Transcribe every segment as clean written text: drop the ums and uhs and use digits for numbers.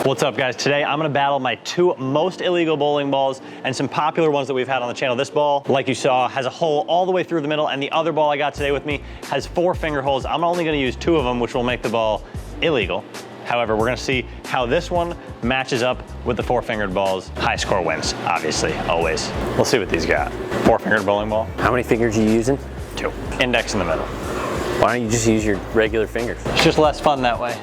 What's up, guys? Today I'm gonna battle my two most illegal bowling balls and some popular ones that we've had on the channel. This ball, like you saw, has a hole all the way through the middle, and the other ball I got today with me has 4 finger holes. I'm only gonna use 2 of them, which will make the ball illegal. However, we're gonna see how this one matches up with the 4-fingered balls. High score wins, obviously, always. We'll see what these got. 4-fingered bowling ball. How many fingers are you using? 2. Index in the middle. Why don't you just use your regular fingers? It's just less fun that way.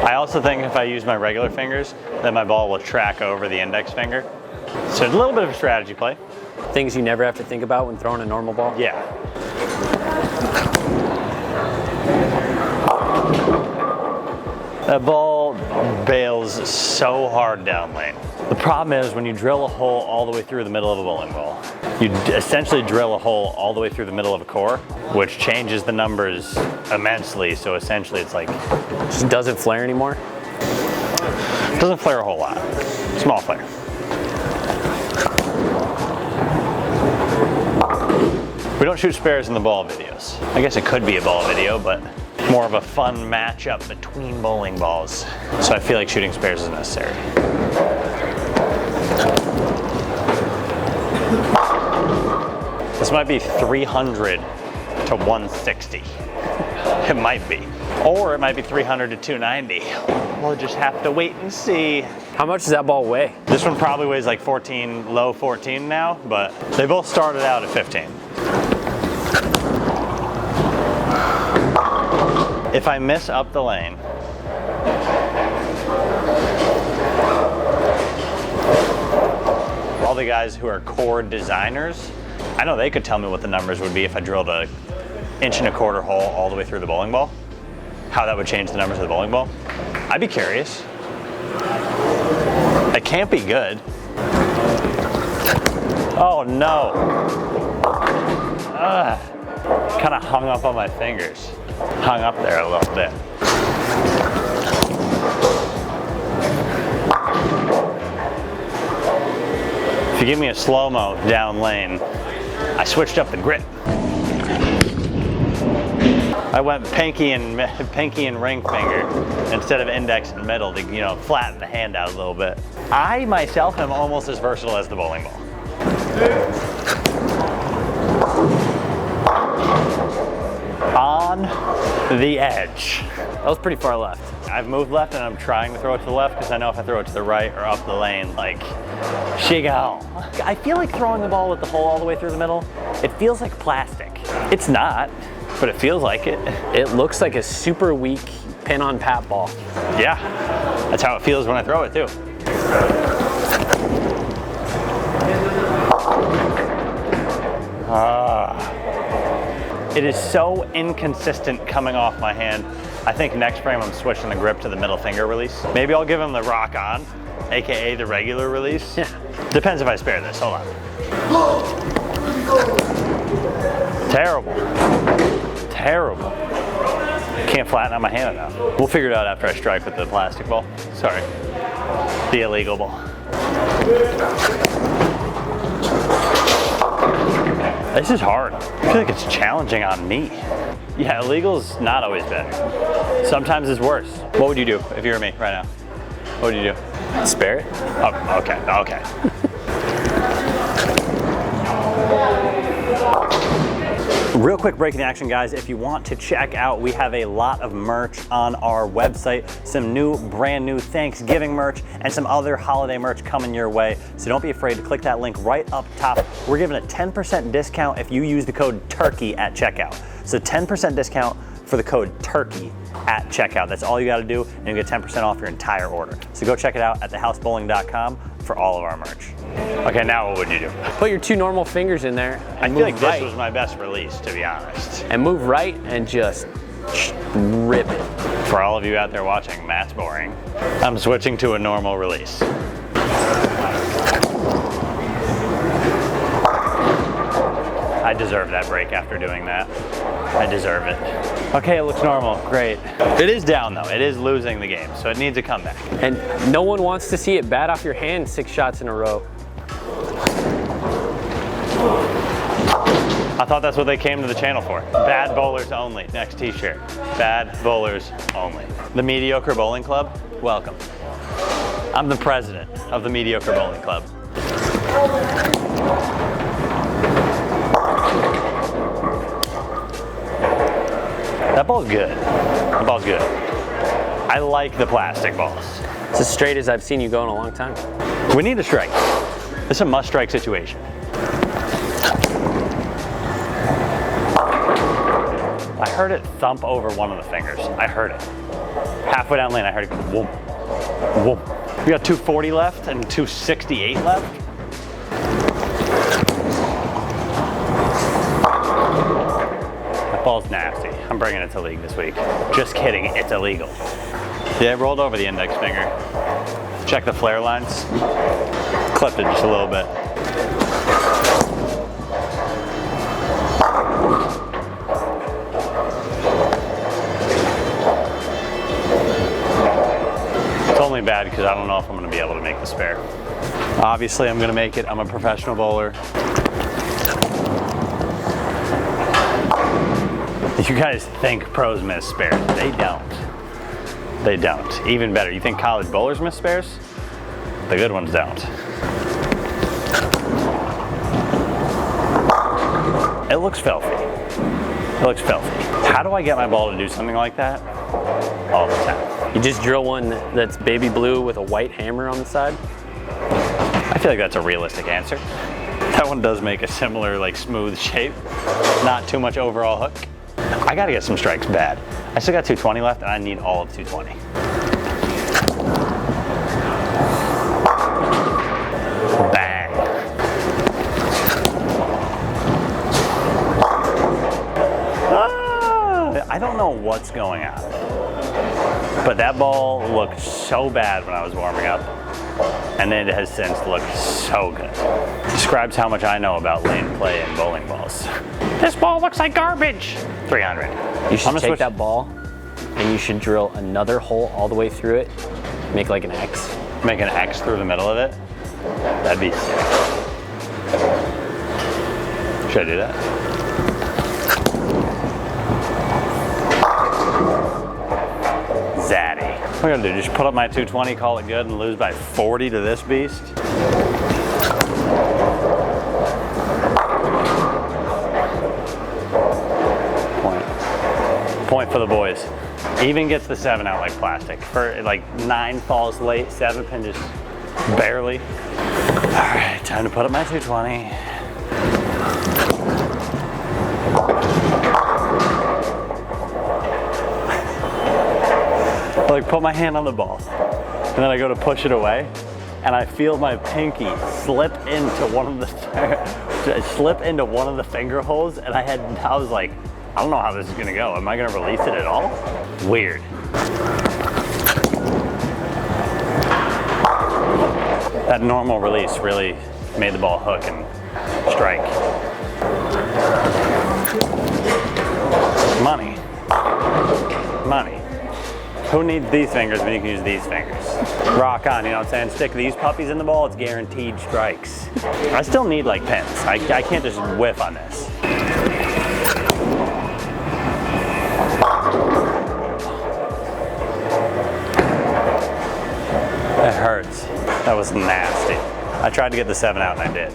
I also think if I use my regular fingers, then my ball will track over the index finger. So it's a little bit of a strategy play. Things you never have to think about when throwing a normal ball? Yeah. That ball bails so hard down lane. The problem is when you drill a hole all the way through the middle of a bowling ball, you essentially drill a hole all the way through the middle of a core, which changes the numbers immensely. So essentially it's like... Just doesn't flare anymore? It doesn't flare a whole lot. Small flare. We don't shoot spares in the ball videos. I guess it could be a ball video, but more of a fun matchup between bowling balls. So I feel like shooting spares is necessary. This might be 300 to 160. It might be. Or it might be 300 to 290. We'll just have to wait and see. How much does that ball weigh? This one probably weighs like 14, low 14 now, but they both started out at 15. If I miss up the lane, all the guys who are core designers, I know they could tell me what the numbers would be if I drilled a 1.25 inch hole all the way through the bowling ball, how that would change the numbers of the bowling ball. I'd be curious. It can't be good. Oh no. Kind of hung up on my fingers. Hung up there a little bit. If you give me a slow-mo down lane, I switched up the grip. I went pinky and ring finger instead of index and middle to, you know, flatten the hand out a little bit. I myself am almost as versatile as the bowling ball. On the edge. That was pretty far left. I've moved left and I'm trying to throw it to the left because I know if I throw it to the right or up the lane, like, she gone. I feel like throwing the ball with the hole all the way through the middle, it feels like plastic. It's not, but it feels like it. It looks like a super weak pin on pat ball. Yeah, that's how it feels when I throw it too. It is so inconsistent coming off my hand. I think next frame I'm switching the grip to the middle finger release. Maybe I'll give him the rock on, AKA the regular release. Yeah. Depends if I spare this, hold on. Terrible, terrible. Can't flatten out my hand enough. We'll figure it out after I strike with the plastic ball. Sorry, the illegal ball. This is hard. I feel like it's challenging on me. Yeah, illegal's not always better. Sometimes it's worse. What would you do if you were me right now? What would you do? Spare it? Oh, okay, okay. Real quick break in the action, guys. If you want to check out, we have a lot of merch on our website, some new, brand new Thanksgiving merch and some other holiday merch coming your way. So don't be afraid to click that link right up top. We're giving a 10% discount if you use the code TURKEY at checkout. So 10% discount for the code TURKEY at checkout. That's all you got to do, and you get 10% off your entire order. So go check it out at thehousebowling.com for all of our merch. Okay, now what would you do? Put your 2 normal fingers in there and I move feel like right. this was my best release, to be honest. And move right and just rip it. For all of you out there watching, Matt's boring. I'm switching to a normal release. I deserve that break after doing that. I deserve it. Okay, it looks normal, great. It is down though, it is losing the game, so it needs a comeback. And no one wants to see it bat off your hand 6 shots in a row. I thought that's what they came to the channel for. Bad bowlers only. Next t-shirt. Bad bowlers only. The Mediocre Bowling Club, welcome. I'm the president of the Mediocre Bowling Club. That ball's good. That ball's good. I like the plastic balls. It's as straight as I've seen you go in a long time. We need a strike. This is a must strike situation. I heard it thump over one of the fingers. I heard it. Halfway down lane, I heard it go whoop, whoop. We got 240 left and 268 left. That ball's nasty. I'm bringing it to league this week. Just kidding, it's illegal. Yeah, it rolled over the index finger. Check the flare lines. Clipped it just a little bit. It's only bad because I don't know if I'm going to be able to make the spare. Obviously, I'm going to make it. I'm a professional bowler. You guys think pros miss spares. They don't. They don't. Even better. You think college bowlers miss spares? The good ones don't. It looks filthy. It looks filthy. How do I get my ball to do something like that? All the time. You just drill one that's baby blue with a white hammer on the side? I feel like that's a realistic answer. That one does make a similar, like, smooth shape. Not too much overall hook. I gotta get some strikes bad. I still got 220 left and I need all of 220. Bang. Ah, I don't know what's going on, but that ball looked so bad when I was warming up, and it has since looked so good. Describes how much I know about lane play and bowling balls. This ball looks like garbage. 300. You should take that ball and you should drill another hole all the way through it. Make like an X. Make an X through the middle of it? That'd be sick. Should I do that? Zaddy. What am I gonna do? Just put up my 220, call it good, and lose by 40 to this beast? Point for the boys. Even gets the 7 out like plastic. For like 9 falls late, 7 pin just barely. All right, time to put up my 220. Like put my hand on the ball, and then I go to push it away, and I feel my pinky slip into one of the finger holes, and I was like, I don't know how this is gonna go. Am I gonna release it at all? Weird. That normal release really made the ball hook and strike. Money. Money. Who needs these fingers when you can use these fingers? Rock on, you know what I'm saying? Stick these puppies in the ball, it's guaranteed strikes. I still need like pins. I can't just whiff on this. It hurts. That was nasty. I tried to get the 7 out and I did.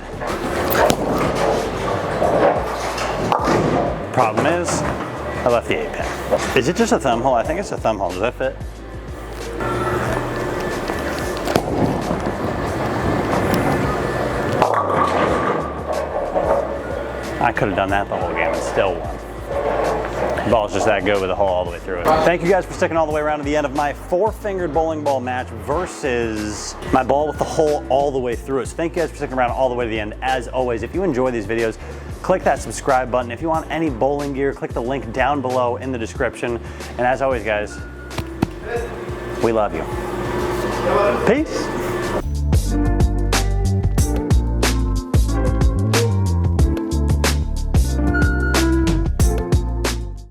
Problem is, I left the 8 pin. Is it just a thumb hole? I think it's a thumb hole. Does that fit? I could have done that the whole game and still won. The ball's just that good with a hole all the way through it. Thank you guys for sticking all the way around to the end of my 4-fingered bowling ball match versus my ball with the hole all the way through it. So thank you guys for sticking around all the way to the end. As always, if you enjoy these videos, click that subscribe button. If you want any bowling gear, click the link down below in the description. And as always, guys, we love you. Peace.